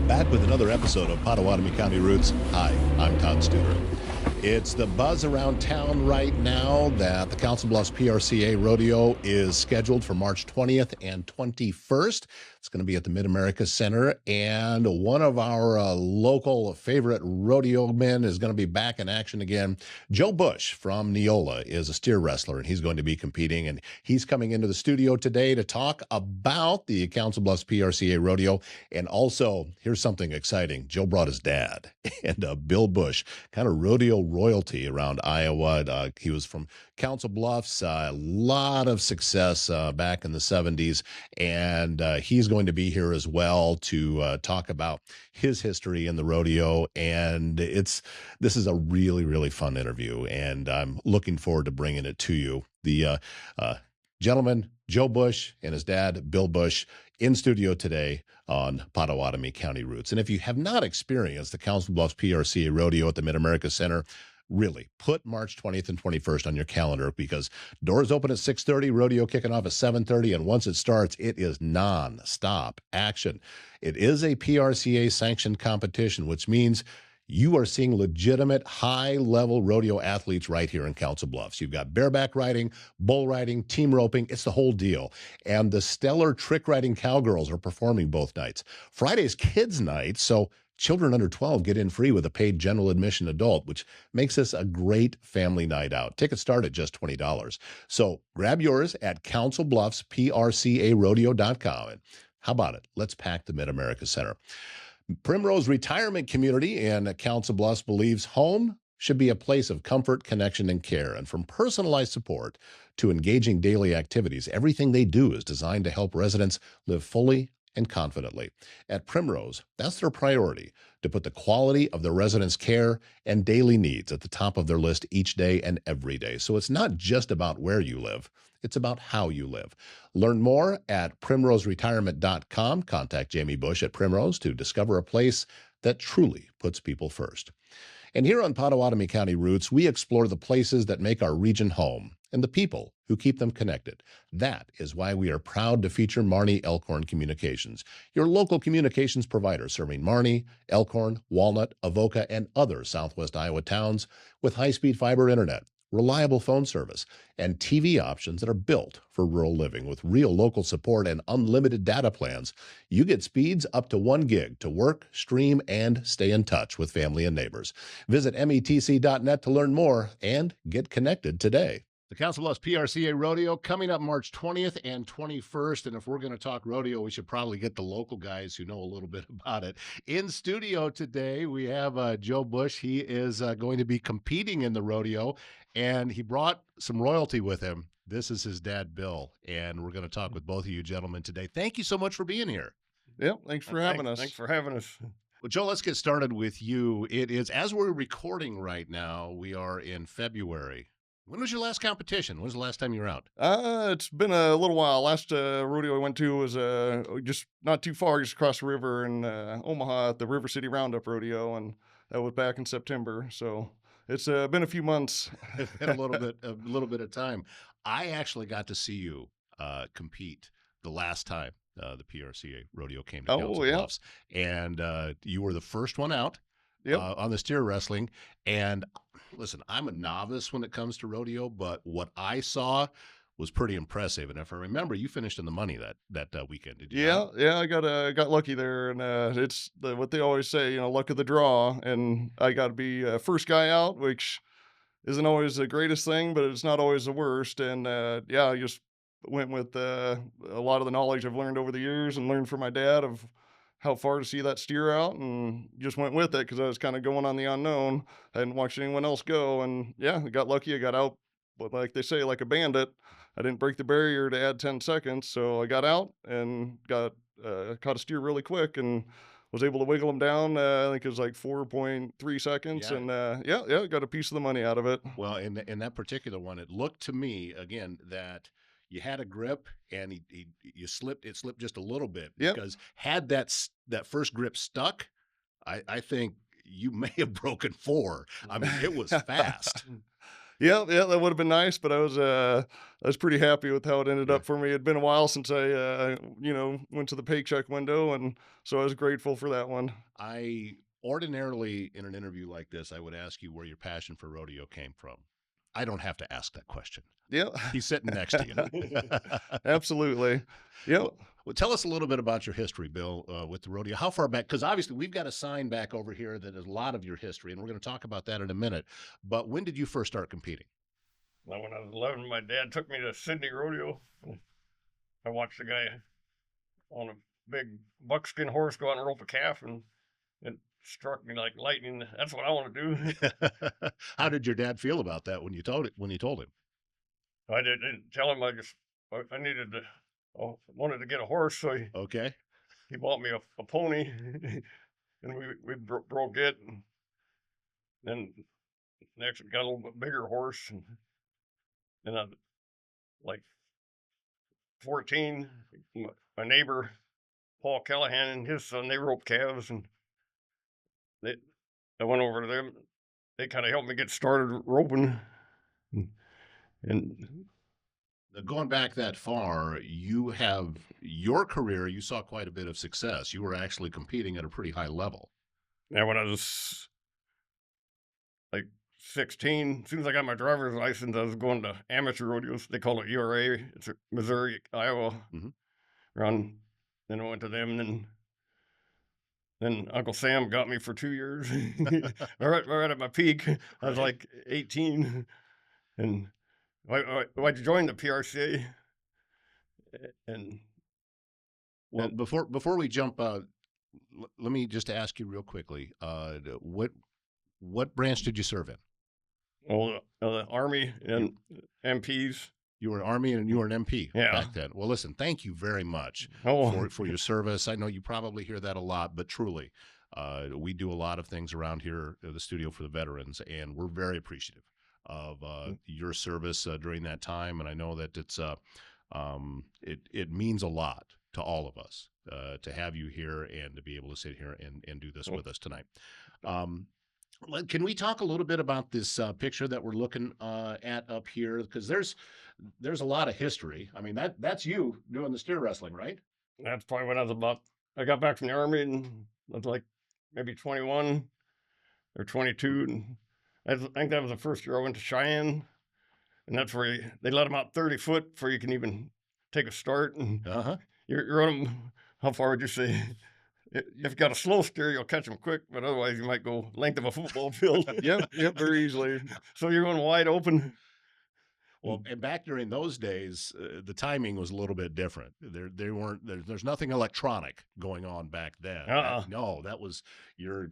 Back with another episode of Pottawattamie County Roots. Hi, I'm Todd Studer. It's the buzz around town right now that the Council Bluffs PRCA Rodeo is scheduled for March 20th and 21st. It's going to be at the Mid-America Center, and one of our local favorite rodeo men is going to be back in action again. Joe Busch from Neola is a steer wrestler, and he's going to be competing, and he's coming into the studio today to talk about the Council Bluffs PRCA Rodeo. And also, here's something exciting. Joe brought his dad, and Bill Busch, kind of rodeo royalty around Iowa. He was from Council Bluffs, a lot of success back in the 70s, and he's going to be here as well to talk about his history in the rodeo. And this is a really, really fun interview, and I'm looking forward to bringing it to you. The gentleman, Joe Busch, and his dad, Bill Busch, in studio today on Pottawattamie County Roots. And if you have not experienced the Council Bluffs PRCA Rodeo at the Mid-America Center, really put March 20th and 21st on your calendar, because doors open at 6:30, rodeo kicking off at 7:30, and once it starts, it is non-stop action. It is a PRCA sanctioned competition, which means you are seeing legitimate high-level rodeo athletes right here in Council Bluffs. You've got bareback riding, bull riding, team roping. It's the whole deal. And the stellar trick riding cowgirls are performing both nights. Friday's kids' night, so children under 12 get in free with a paid general admission adult, which makes this a great family night out. Tickets start at just $20. So grab yours at councilbluffsprcarodeo.com. And how about it? Let's pack the Mid-America Center. Primrose Retirement Community in Council Bluffs believes home should be a place of comfort, connection, and care. And from personalized support to engaging daily activities, everything they do is designed to help residents live fully and confidently. At Primrose, that's their priority, to put the quality of their residents' care and daily needs at the top of their list each day and every day. So it's not just about where you live, it's about how you live. Learn more at primroseretirement.com. Contact Jamie Busch at Primrose to discover a place that truly puts people first. And here on Pottawattamie County Roots, we explore the places that make our region home and the people who keep them connected. That is why we are proud to feature Marnie Elkhorn Communications, your local communications provider serving Marnie, Elkhorn, Walnut, Avoca, and other Southwest Iowa towns with high-speed fiber internet, reliable phone service, and TV options that are built for rural living. With real local support and unlimited data plans, you get speeds up to 1 gig to work, stream, and stay in touch with family and neighbors. Visit metc.net to learn more and get connected today. The Council Bluffs PRCA Rodeo coming up March 20th and 21st. And if we're going to talk rodeo, we should probably get the local guys who know a little bit about it. In studio today, we have Joe Busch. He is going to be competing in the rodeo, and he brought some royalty with him. This is his dad, Bill, and we're going to talk with both of you gentlemen today. Thank you so much for being here. Yep, thanks for having us. Thanks for having us. Well, Joe, let's get started with you. It is, as we're recording right now, we are in February. When was your last competition? When was the last time you were out? It's been a little while. Last rodeo I went to was just not too far, just across the river in Omaha at the River City Roundup Rodeo, and that was back in September. So it's been a few months. It's been a little bit of time. I actually got to see you compete the last time the PRCA Rodeo came to Council Bluffs, and you were the first one out. Yep. On the steer wrestling. And listen, I'm a novice when it comes to rodeo, but what I saw was pretty impressive. And if I remember, you finished in the money that weekend, did you? Yeah, I got lucky there, and it's what they always say, luck of the draw. And I got to be first guy out, which isn't always the greatest thing, but it's not always the worst. And I just went with a lot of the knowledge I've learned over the years and learned from my dad of how far to see that steer out, and just went with it because I was kind of going on the unknown. I hadn't watched anyone else go, and I got lucky. I got out, but like they say, like a bandit. I didn't break the barrier to add 10 seconds, so I got out and got caught a steer really quick and was able to wiggle him down. I think it was like 4.3 seconds, and got a piece of the money out of it. Well, in that particular one, it looked to me again that you had a grip, and it slipped just a little bit, because had that first grip stuck, I think you may have broken 4. I mean, it was fast. Yeah, yeah, that would have been nice, but I was pretty happy with how it ended Yeah. up for me. It'd been a while since I went to the paycheck window, and so I was grateful for that one. I ordinarily, in an interview like this, I would ask you where your passion for rodeo came from. I don't have to ask that question. Yeah. He's sitting next to you. Absolutely. Yep. Well, tell us a little bit about your history, Bill, with the rodeo. How far back? Because obviously we've got a sign back over here that is a lot of your history, and we're going to talk about that in a minute. But when did you first start competing? Well, when I was 11, my dad took me to Sydney Rodeo. I watched a guy on a big buckskin horse go out and rope a calf, and it struck me like lightning. That's what I want to do. How did your dad feel about that when you told it? When you told him? I didn't tell him. I needed to. Wanted to get a horse, so Okay. he bought me a pony, and we broke it. And then next got a little bit bigger horse, and then I like 14. My neighbor Paul Callahan and his son, they rope calves, and they I went over to them. They kind of helped me get started roping, and Going back that far, you have your career. You saw quite a bit of success. You were actually competing at a pretty high level. when I was like 16, as soon as I got my driver's license, I was going to amateur rodeos. They call it ERA. It's Missouri, Iowa. Mhm. Run. Then I went to them, and then Uncle Sam got me for 2 years. right at my peak. I was Right. like 18, and I joined the PRCA, and Well, and before we jump, let me just ask you real quickly. What branch did you serve in? well, the Army and MPs. You were an Army and you were an MP Yeah. back then. Well, listen, thank you very much Oh, for your service. I know you probably hear that a lot, but truly, we do a lot of things around here at the studio for the veterans, and we're very appreciative of your service during that time. And I know that it means a lot to all of us to have you here and to be able to sit here and do this with us tonight. Can we talk a little bit about this picture that we're looking at up here? Because there's a lot of history. I mean, that's you doing the steer wrestling, right? that's probably when I got back from the Army, and I was like maybe 21 or 22, and I think that was the first year I went to Cheyenne, and that's where they let them out 30 foot before you can even take a start, and Uh-huh. you're on them. How far would you say? If you got a slow steer, you'll catch them quick, but otherwise you might go length of a football field. Yep, very easily. So you're going wide open. Well, and back during those days, the timing was a little bit different. They weren't there's nothing electronic going on back then. No, that was your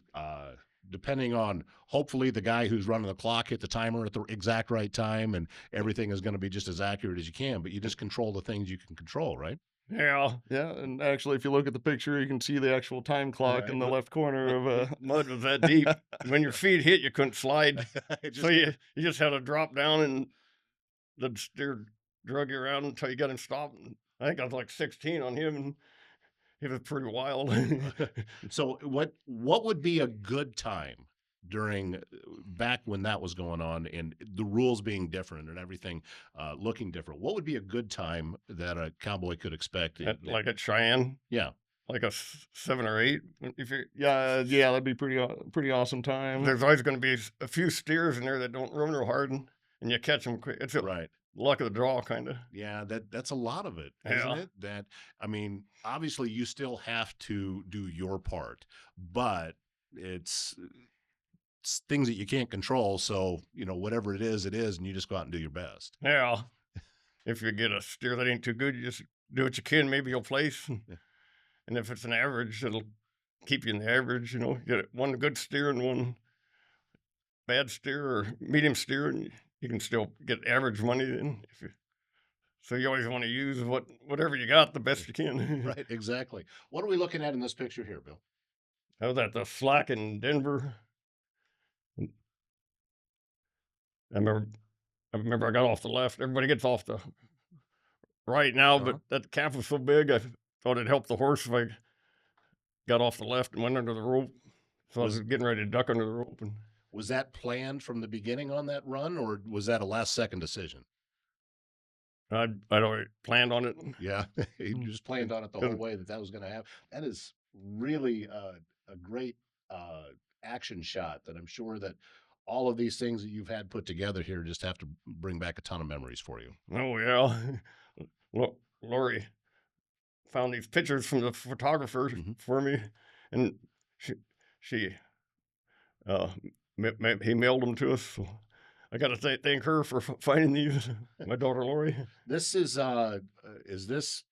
depending on hopefully the guy who's running the clock hit the timer at the exact right time, and everything is going to be just as accurate as you can. But you just control the things you can control, right? Yeah, Yeah, and actually, if you look at the picture, you can see the actual time clock Right, in the but- left corner of mud was that deep. When your feet hit, you couldn't slide. It So just- you just had to drop down, and the steer drug you around until you got him stopped. And I think I was like 16 on him, and he was pretty wild. So what would be a good time during back when that was going on and the rules being different and everything looking different? What would be a good time that a cowboy could expect? Like at Cheyenne, Yeah. like a 7 or 8. If you yeah, that'd be pretty awesome time. There's always going to be a few steers in there that don't run real hard, and you catch them quick. It's a Right. luck of the draw, kind of. Yeah, that's a lot of it, isn't Yeah. it? That I mean, obviously you still have to do your part, but it's things that you can't control. So, whatever it is, and you just go out and do your best. Yeah. If you get a steer that ain't too good, you just do what you can. Maybe you'll place. Yeah. And if it's an average, it'll keep you in the average. You get one good steer and one bad steer or medium steer, and you can still get average money then. So you always want to use whatever you got the best you can. Right, exactly. What are we looking at in this picture here, Bill? I was at the Slack in Denver. I remember I got off the left. Everybody gets off the right now, Uh-huh. but that calf was so big, I thought it'd help the horse if I got off the left and went under the rope. So I was getting ready to duck under the rope. And Was that planned from the beginning on that run, or was that a last-second decision? I'd already planned on it. Yeah, you just planned on it the whole way that was going to happen. That is really a great action shot that I'm sure that all of these things that you've had put together here just have to bring back a ton of memories for you. Oh yeah, Lori found these pictures from the photographer for me, and she he mailed them to us. So I got to thank her for finding these. My daughter Lori. This is this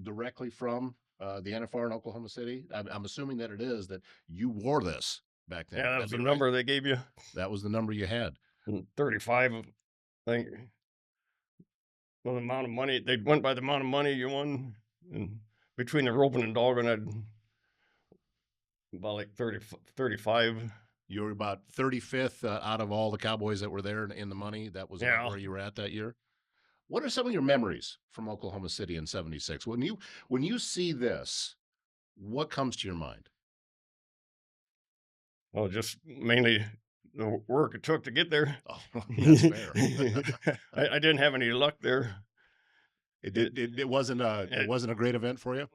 directly from the NFR in Oklahoma City? I'm assuming that it is, that you wore this back then. Yeah, that was the number they gave you. That was the number you had. And 35, I think. Well, the amount of money, they went by the amount of money you won. And between the roping and dogging, I'd about like 35. You were about 35th out of all the Cowboys that were there in the money. That was where you were at that year. What are some of your memories from Oklahoma City in '76? When you see this, what comes to your mind? Well, just mainly the work it took to get there. Oh, that's fair. I didn't have any luck there. It wasn't a great event for you.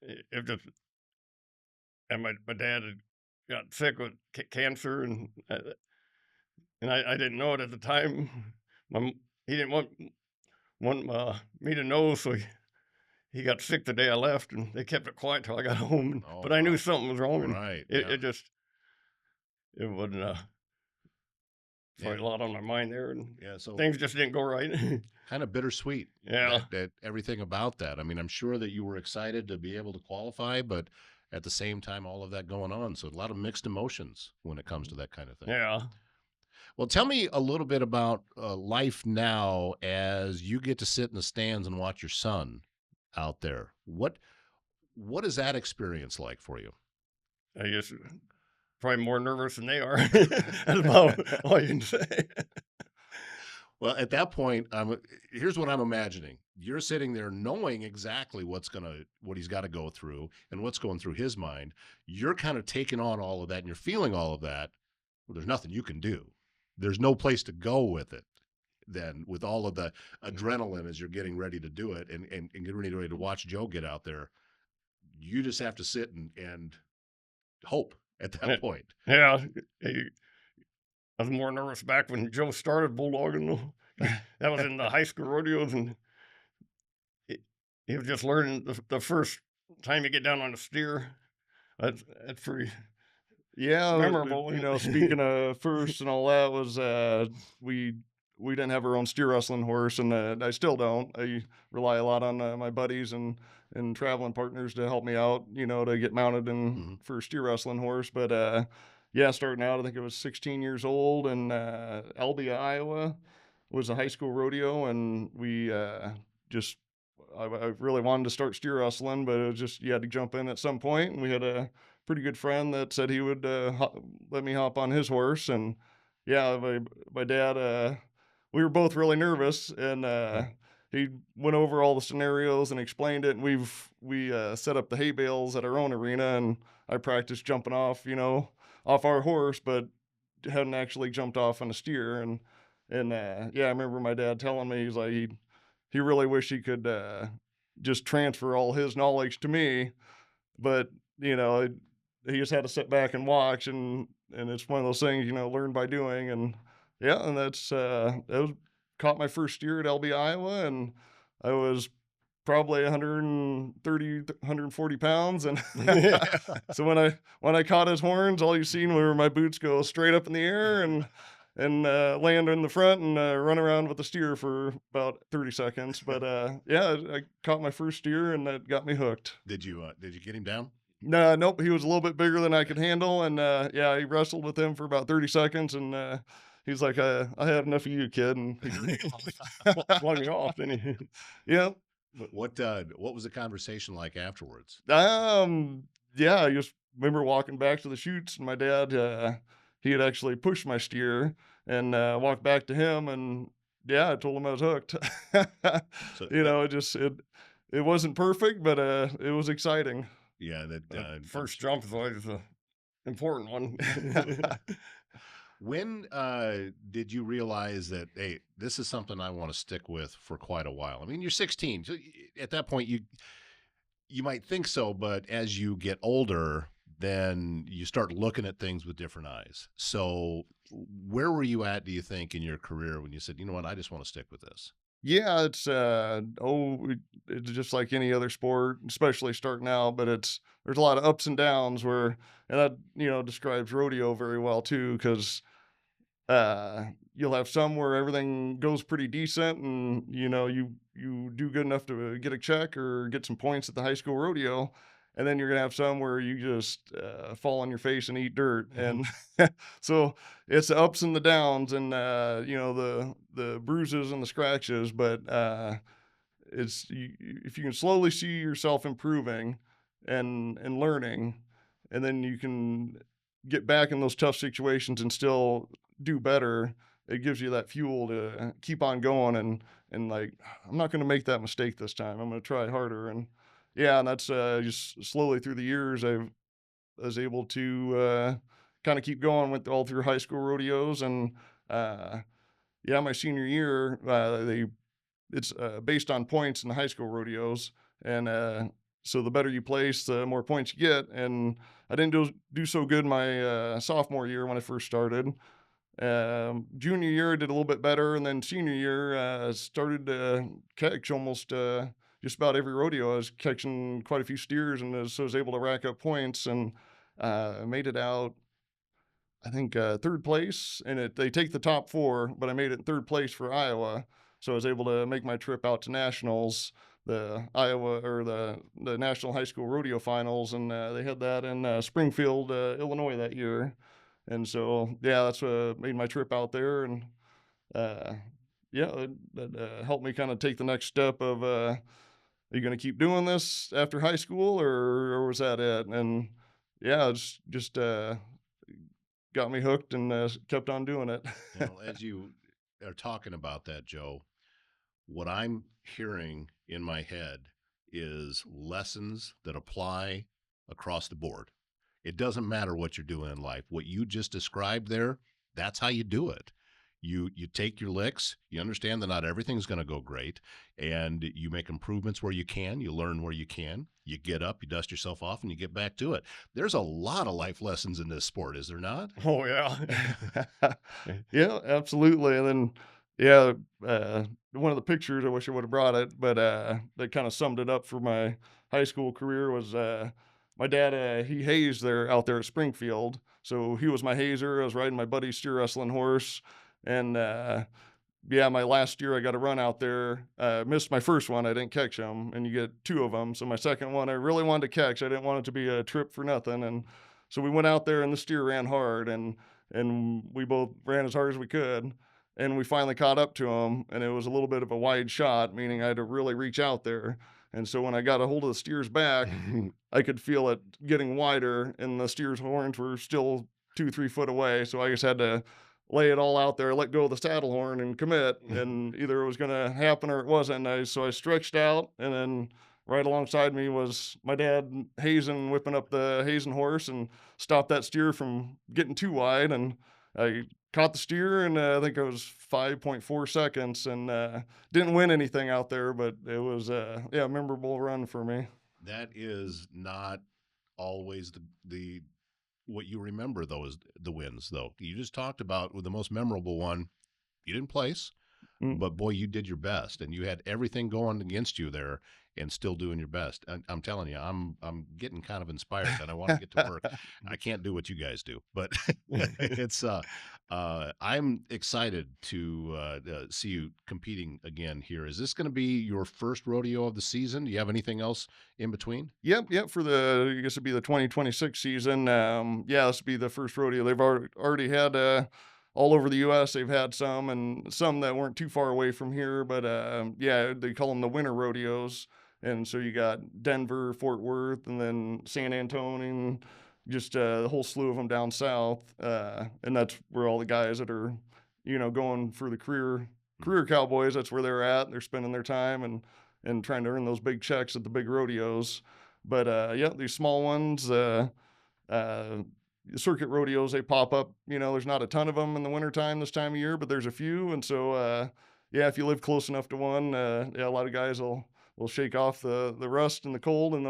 It just, and my dad had got sick with cancer, and I didn't know it at the time. He didn't want me to know, so he got sick the day I left, and they kept it quiet till I got home. But I knew something was wrong, and it wasn't probably a lot on my mind there, and so things just didn't go right. Kind of bittersweet. Yeah, that everything about that. I mean, I'm sure that you were excited to be able to qualify, but at the same time, all of that going on. So a lot of mixed emotions when it comes to that kind of thing. Yeah. Well, tell me a little bit about life now as you get to sit in the stands and watch your son out there. What is that experience like for you? I guess probably more nervous than they are. That's about all you can say. Well, at that point, here's what I'm imagining. You're sitting there knowing exactly what he's got to go through and what's going through his mind. You're kind of taking on all of that and you're feeling all of that. Well, there's nothing you can do. There's no place to go with it then, with all of the adrenaline as you're getting ready to do it and getting ready to watch Joe get out there. You just have to sit and hope at that point. Yeah. I was more nervous back when Joe started bulldogging. That was in the high school rodeos, and he was just learning the first time you get down on a steer. That's pretty memorable. Speaking of first and all that, was we didn't have our own steer wrestling horse, and I still don't. I rely a lot on my buddies and traveling partners to help me out, to get mounted for a steer wrestling horse. But starting out, I think I was 16 years old, and Albia, Iowa was a high school rodeo, and we I really wanted to start steer wrestling, but it was just, you had to jump in at some point, and we had a pretty good friend that said he would let me hop on his horse, and my dad, we were both really nervous, and he went over all the scenarios and explained it, and we set up the hay bales at our own arena, and I practiced jumping off our horse, but hadn't actually jumped off on a steer. And I remember my dad telling me, he's like, he really wished he could just transfer all his knowledge to me, but he just had to sit back and watch, and it's one of those things, learn by doing. And that's caught my first steer at LB, Iowa, and I was probably 130, 140 pounds. And so when I caught his horns, all you seen were my boots go straight up in the air and land in the front and run around with the steer for about 30 seconds. But I caught my first steer, and that got me hooked. Did you get him down? No, nope. He was a little bit bigger than I could handle, and he wrestled with him for about 30 seconds, and he's like, I had enough of you, kid, and he flung me off. And yeah. What was the conversation like afterwards? I just remember walking back to the chutes, and my dad, he had actually pushed my steer, and walked back to him, and I told him I was hooked. So, it wasn't perfect, but it was exciting. Yeah, that first jump is always an important one. When did you realize that, hey, this is something I want to stick with for quite a while? I mean, you're 16. So at that point, you might think so, but as you get older, then you start looking at things with different eyes. So where were you at, do you think, in your career when you said, you know what, I just want to stick with this? Yeah, it's just like any other sport, especially starting out, but there's a lot of ups and downs where, and that, describes rodeo very well too, because you'll have some where everything goes pretty decent and, you do good enough to get a check or get some points at the high school rodeo. And then you're gonna have some where you just fall on your face and eat dirt. And so it's the ups and the downs and the bruises and the scratches. But if you can slowly see yourself improving and learning, and then you can get back in those tough situations and still do better, it gives you that fuel to keep on going and like, I'm not going to make that mistake this time. I'm going to try harder. And yeah, and that's just slowly through the years was able to kind of keep going, went all through high school rodeos. And uh, yeah, my senior year, it's based on points in the high school rodeos. And so the better you place, the more points you get. And I didn't do so good my sophomore year when I first started. Junior year, I did a little bit better. And then senior year, started to catch almost just about every rodeo. I was catching quite a few steers, and so I was able to rack up points and made it out, I think, third place. And they take the top four, but I made it in third place for Iowa. So I was able to make my trip out to nationals, the Iowa or the National High School Rodeo Finals, and they had that in Springfield, Illinois that year. And so, yeah, that's what made my trip out there. And uh, yeah, that helped me kind of take the next step of, are you going to keep doing this after high school, or was that it? And yeah, it's just got me hooked and kept on doing it. Well, as you are talking about that, Joe, what I'm hearing in my head is lessons that apply across the board. It doesn't matter what you're doing in life. What you just described there, that's how you do it. You take your licks, you understand that not everything's going to go great, and you make improvements where you can, you learn where you can, you get up, you dust yourself off, and you get back to it. There's a lot of life lessons in this sport, is there not? Oh yeah. Yeah, absolutely. And then, yeah, one of the pictures, I wish I would have brought it, but that kind of summed it up for my high school career was my dad, he hazed out there at Springfield. So he was my hazer. I was riding my buddy's steer wrestling horse. And yeah, my last year I got a run out there. Missed my first one. I didn't catch him, and you get two of them. So my second one, I really wanted to catch. I didn't want it to be a trip for nothing. And so we went out there, and the steer ran hard, and we both ran as hard as we could. And we finally caught up to him, and it was a little bit of a wide shot, meaning I had to really reach out there. And so when I got a hold of the steer's back, I could feel it getting wider, and the steer's horns were still 2-3 foot away. So I just had to lay it all out there, let go of the saddle horn and commit. And either it was going to happen or it wasn't. So I stretched out, and then right alongside me was my dad hazing, whipping up the hazing horse and stopped that steer from getting too wide. And I caught the steer, and I think it was 5.4 seconds, and didn't win anything out there, but it was yeah, a memorable run for me. That is not always the what you remember, though, is the wins, though. You just talked about with the most memorable one, you didn't place, but boy, you did your best, and you had everything going against you there and still doing your best. And I'm telling you, I'm getting kind of inspired, and I want to get to work. I can't do what you guys do, but it's I'm excited to see you competing again here. Is this going to be your first rodeo of the season? Do you have anything else in between? Yep. For I guess it'd be the 2026 season. Yeah, this would be the first rodeo. They've already had all over the U.S. They've had some, and some that weren't too far away from here. But yeah, they call them the winter rodeos. And so you got Denver, Fort Worth, and then San Antonio, and just the whole slew of them down south. And that's where all the guys that are, going for the career Cowboys, that's where they're at. They're spending their time and trying to earn those big checks at the big rodeos. But yeah, these small ones, circuit rodeos, they pop up. There's not a ton of them in the wintertime this time of year, but there's a few. And so, yeah, if you live close enough to one, yeah, a lot of guys will shake off the rust and the cold, and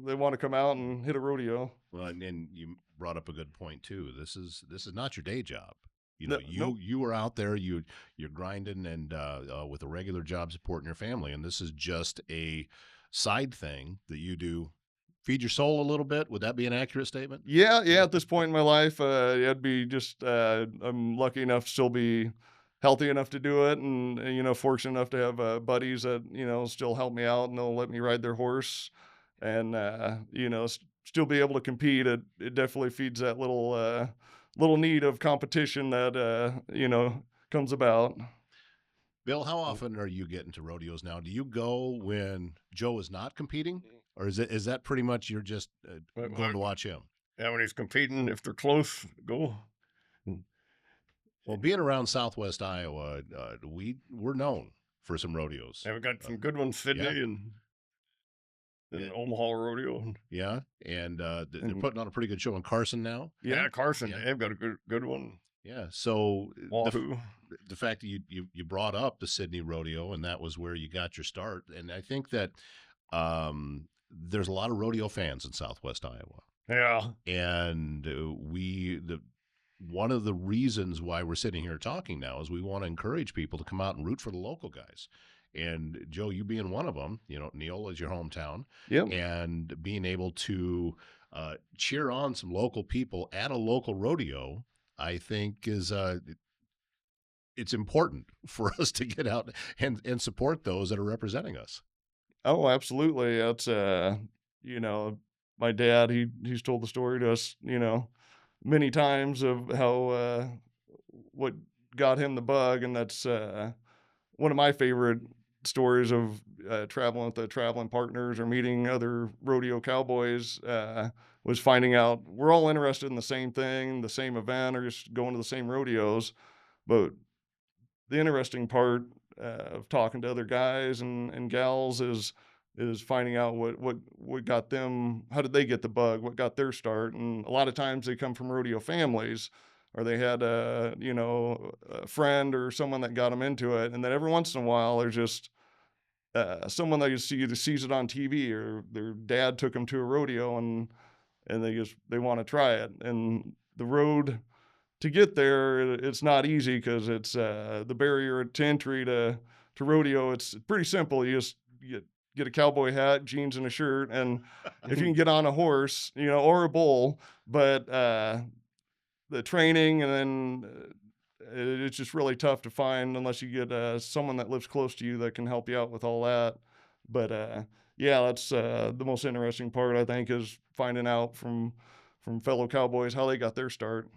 they want to come out and hit a rodeo. Well, and you brought up a good point too. This is not your day job. Nope. You were out there, you're grinding and with a regular job supporting your family, and this is just a side thing that you do. Feed your soul a little bit. Would that be an accurate statement? Yeah. At this point in my life, it'd be just I'm lucky enough to still be healthy enough to do it, and fortunate enough to have buddies that still help me out and they'll let me ride their horse, and still be able to compete. It definitely feeds that little need of competition that comes about. Bill, how often are you getting to rodeos now? Do you go when Joe is not competing, or is that pretty much you're just going to watch him? Yeah, when he's competing, if they're close, go. Well, being around Southwest Iowa, we're known for some rodeos. Yeah, we got some good ones, Sydney and Omaha Rodeo. Yeah, and they're putting on a pretty good show in Carson now. Yeah, Carson, they've got a good one. Yeah, so Wahoo. The fact that you brought up the Sydney Rodeo, and that was where you got your start, and I think that there's a lot of rodeo fans in Southwest Iowa. Yeah, and one of the reasons why we're sitting here talking now is we want to encourage people to come out and root for the local guys. And Joe, you being one of them, Neola is your hometown. Yep. And being able to cheer on some local people at a local rodeo, I think is it's important for us to get out and support those that are representing us. Oh, absolutely. That's my dad, he's told the story to us, many times of how what got him the bug, and that's one of my favorite stories of traveling with the traveling partners or meeting other rodeo cowboys, was finding out we're all interested in the same thing, the same event, or just going to the same rodeos. But the interesting part of talking to other guys and gals is finding out what got them, how did they get the bug, what got their start. And a lot of times they come from rodeo families, or they had a friend or someone that got them into it. And then every once in a while there's just someone that you see either sees it on TV or their dad took them to a rodeo, and they want to try it. And the road to get there, it's not easy, because it's the barrier to entry to rodeo. It's pretty simple. You just get a cowboy hat, jeans, and a shirt, and if you can get on a horse, or a bull. But the training, and then it's just really tough to find unless you get someone that lives close to you that can help you out with all that. But yeah, that's the most interesting part, I think, is finding out from fellow cowboys how they got their start.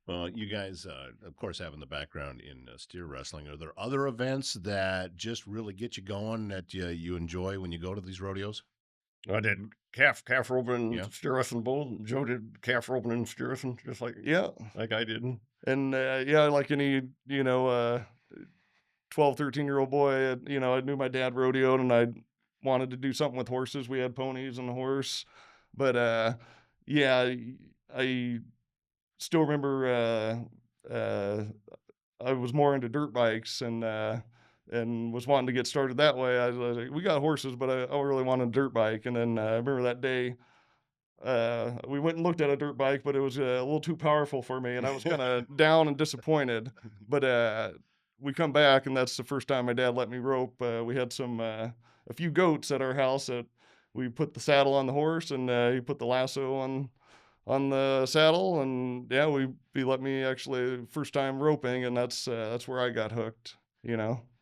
Well, you guys, of course, having the background in steer wrestling, are there other events that just really get you going that you enjoy when you go to these rodeos? I did calf roping, steer wrestling both. Joe did calf roping and steer wrestling, just like I did. And like any 12, 13-year-old boy, I knew my dad rodeoed, and I wanted to do something with horses. We had ponies and a horse, but I still remember I was more into dirt bikes, and was wanting to get started that way. I was like, we got horses, but I really wanted a dirt bike. And then I remember that day we went and looked at a dirt bike, but it was a little too powerful for me, and I was kind of down and disappointed. But we come back, and that's the first time my dad let me rope. We had a few goats at our house that we put the saddle on the horse, and he put the lasso on the saddle, and he let me actually first time roping, and that's where I got hooked.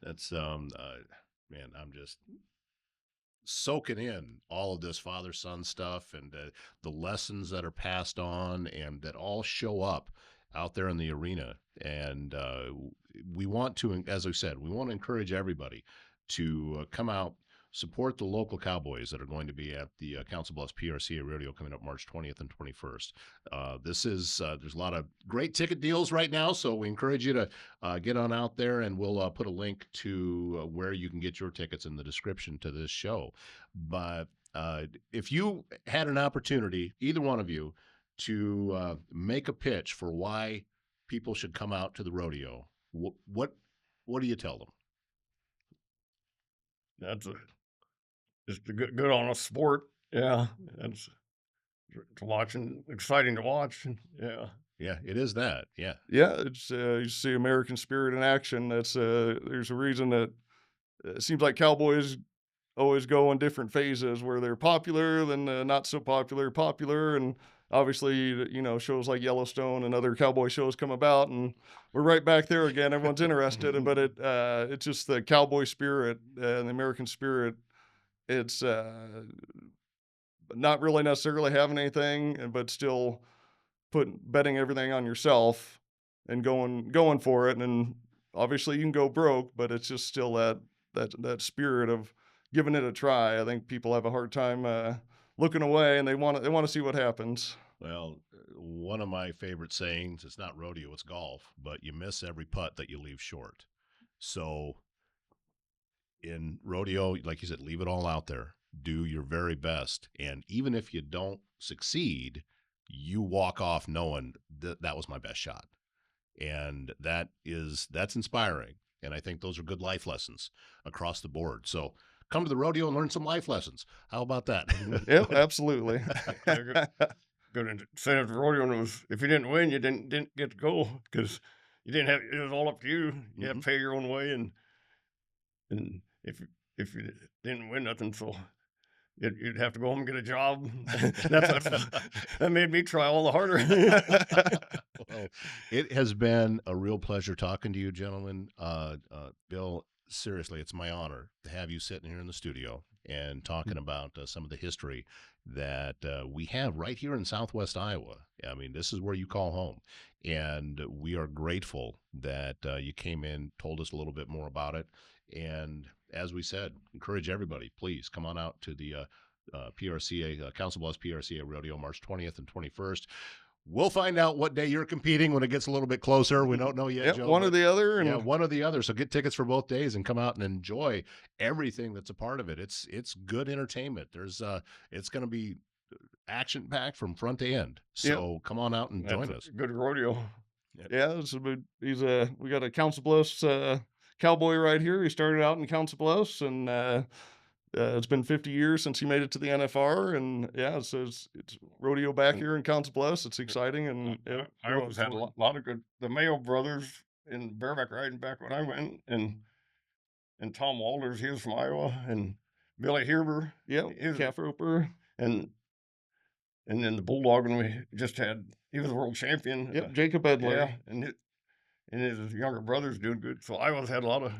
That's man, I'm just soaking in all of this father-son stuff, and the lessons that are passed on and that all show up out there in the arena. And we want to, as I said, we want to encourage everybody to come out, support the local cowboys that are going to be at the Council Bluffs PRCA Rodeo coming up March 20th and 21st. There's a lot of great ticket deals right now, so we encourage you to get on out there, and we'll put a link to where you can get your tickets in the description to this show. But if you had an opportunity, either one of you, to make a pitch for why people should come out to the rodeo, what do you tell them? That's just a good honest sport. Yeah, that's to watch and exciting to watch. Yeah. Yeah, it is that. Yeah. Yeah, it's you see American spirit in action. That's there's a reason that it seems like Cowboys always go in different phases where they're popular, then not so popular, and obviously, shows like Yellowstone and other cowboy shows come about, and we're right back there again. Everyone's interested, but it's just the cowboy spirit and the American spirit. It's not really necessarily having anything, but still betting everything on yourself and going for it. And then obviously you can go broke, but it's just still that spirit of giving it a try. I think people have a hard time looking away, and they want to see what happens. Well, one of my favorite sayings, it's not rodeo, it's golf, but you miss every putt that you leave short. So in rodeo, like you said, leave it all out there. Do your very best. And even if you don't succeed, you walk off knowing that was my best shot. And that's inspiring. And I think those are good life lessons across the board. So come to the rodeo and learn some life lessons. How about that? Yeah, absolutely. Good incentive to rodeo was if you didn't win, you didn't get to go because you didn't have. It was all up to you. You had to pay your own way, and if you didn't win nothing, so you'd have to go home and get a job. That made me try all the harder. Well, it has been a real pleasure talking to you, gentlemen. Bill, seriously, it's my honor to have you sitting here in the studio and talking about some of the history that we have right here in Southwest Iowa. I mean, this is where you call home, and we are grateful that you came in, told us a little bit more about it, and as we said, encourage everybody, please come on out to the PRCA, Council Bluffs PRCA Rodeo, March 20th and 21st. We'll find out what day you're competing when it gets a little bit closer. We don't know yet, Joe. One or the other. Yeah, one or the other. So get tickets for both days and come out and enjoy everything that's a part of it. It's good entertainment. It's going to be action packed from front to end. So come on out and join us. Good rodeo. Yeah, we got a Council Bluffs cowboy right here. He started out in Council Bluffs, and it's been 50 years since he made it to the NFR, and so it's rodeo back here in Council Bluffs. It's exciting, and I always had a lot of good. The Mayo brothers in bareback riding back when I went, and Tom Walters, he was from Iowa, and Billy Herber, calf roper, and then the Bulldog when we just had, he was a world champion. Yep, Jacob Edler, and his younger brothers doing good. So I always had a lot of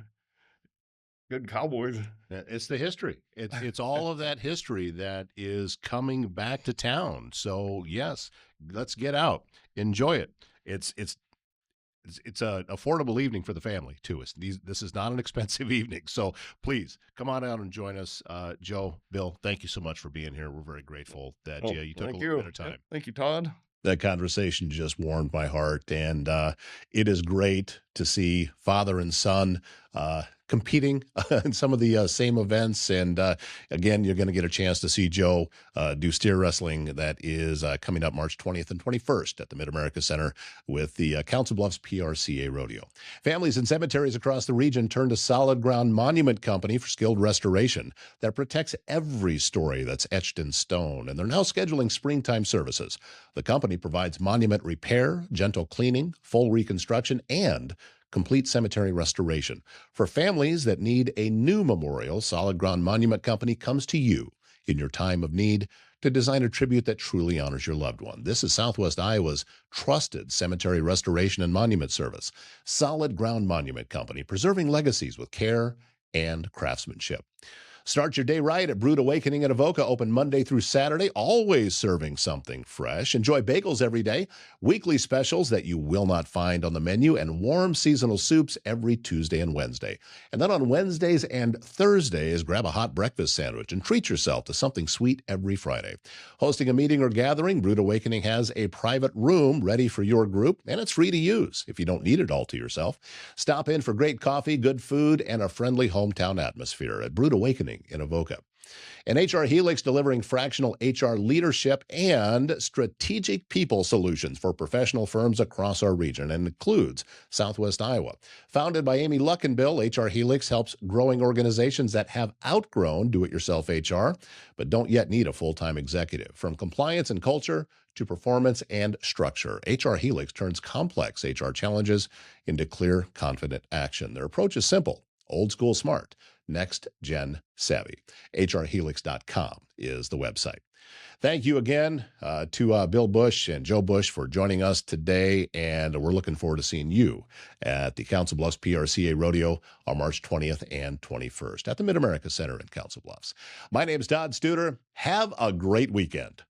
good cowboys. It's the history. It's all of that history that is coming back to town. So yes, let's get out, enjoy it. It's an affordable evening for the family too. This is not an expensive evening. So please come on out and join us. Joe, Bill, thank you so much for being here. We're very grateful that you took a little bit of time. Thank you, Todd. That conversation just warmed my heart, and it is great to see father and son competing in some of the same events. And again, you're going to get a chance to see Joe do steer wrestling. That is coming up March 20th and 21st at the Mid-America Center with the Council Bluffs PRCA Rodeo. Families and cemeteries across the region turn to Solid Ground Monument Company for skilled restoration that protects every story that's etched in stone. And they're now scheduling springtime services. The company provides monument repair, gentle cleaning, full reconstruction, and complete cemetery restoration. For families that need a new memorial, Solid Ground Monument Company comes to you in your time of need to design a tribute that truly honors your loved one. This is Southwest Iowa's trusted cemetery restoration and monument service. Solid Ground Monument Company, preserving legacies with care and craftsmanship. Start your day right at Brewed Awakening at Avoca, open Monday through Saturday, always serving something fresh. Enjoy bagels every day, weekly specials that you will not find on the menu, and warm seasonal soups every Tuesday and Wednesday. And then on Wednesdays and Thursdays, grab a hot breakfast sandwich and treat yourself to something sweet every Friday. Hosting a meeting or gathering, Brewed Awakening has a private room ready for your group, and it's free to use if you don't need it all to yourself. Stop in for great coffee, good food, and a friendly hometown atmosphere at Brewed Awakening training in Avoca. And HR Helix delivering fractional HR leadership and strategic people solutions for professional firms across our region and includes Southwest Iowa. Founded by Amy Luckenbill, HR Helix helps growing organizations that have outgrown do-it-yourself HR, but don't yet need a full-time executive. From compliance and culture to performance and structure, HR Helix turns complex HR challenges into clear, confident action. Their approach is simple, old school smart, next gen savvy. HRHelix.com is the website. Thank you again to Bill Busch and Joe Busch for joining us today, and we're looking forward to seeing you at the Council Bluffs PRCA Rodeo on March 20th and 21st at the Mid-America Center in Council Bluffs. My name is Todd Studer. Have a great weekend.